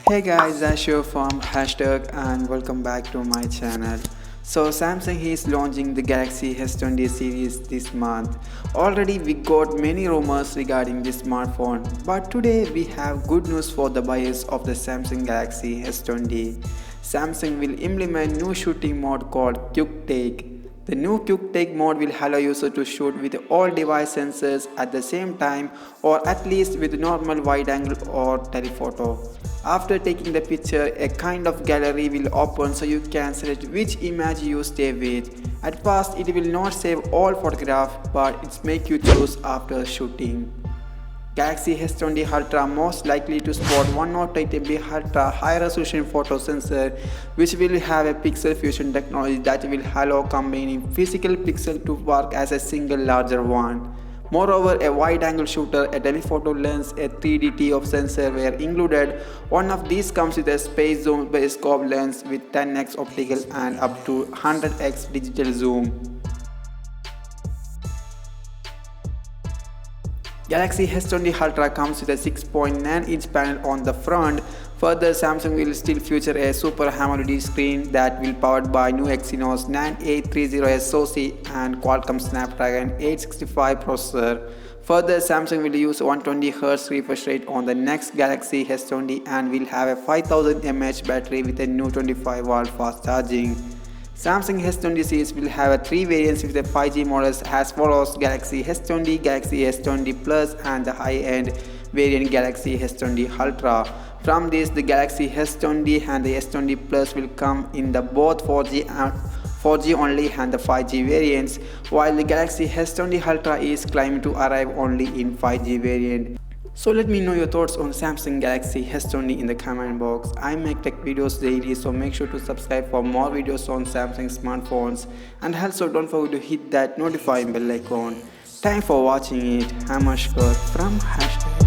Hey guys, Ashu from hashtag and welcome back to my channel. So Samsung is launching the Galaxy S20 series this month. Already we got many rumors regarding this smartphone, but today we have good news for the buyers of the Samsung Galaxy S20. Samsung will implement new shooting mode called Quick Take. The new Quick Take mode will allow users to shoot with all device sensors at the same time, or at least with normal wide angle or telephoto. After taking the picture, a kind of gallery will open so you can select which image you stay with. At first, it will not save all photographs, but it makes you choose after shooting. Galaxy S20 Ultra most likely to spot 108 MP Ultra high resolution photo sensor, which will have a pixel fusion technology that will allow combining physical pixels to work as a single larger one. Moreover, a wide-angle shooter, a telephoto lens, a 3D ToF sensor were included. One of these comes with a space zoom scope lens with 10x optical and up to 100x digital zoom. Galaxy S20 Ultra comes with a 6.9-inch panel on the front. Further, Samsung will still feature a Super AMOLED screen that will be powered by new Exynos 9830 SoC and Qualcomm Snapdragon 865 processor. Further, Samsung will use 120Hz refresh rate on the next Galaxy S20 and will have a 5000 mAh battery with a new 25V fast charging. Samsung S20 series will have three variants with the 5G models as follows: Galaxy S20, Galaxy S20 Plus and the high-end variant Galaxy S20 Ultra. From this, the Galaxy S20 and the S20 Plus will come in the both 4G only and the 5G variants, while the Galaxy S20 Ultra is claimed to arrive only in 5G variant. So let me know your thoughts on Samsung Galaxy S20 in the comment box. I make tech videos daily, so make sure to subscribe for more videos on Samsung smartphones, and also don't forget to hit that notifying bell icon. Thanks for watching it. I'm Ashkar from hashtag.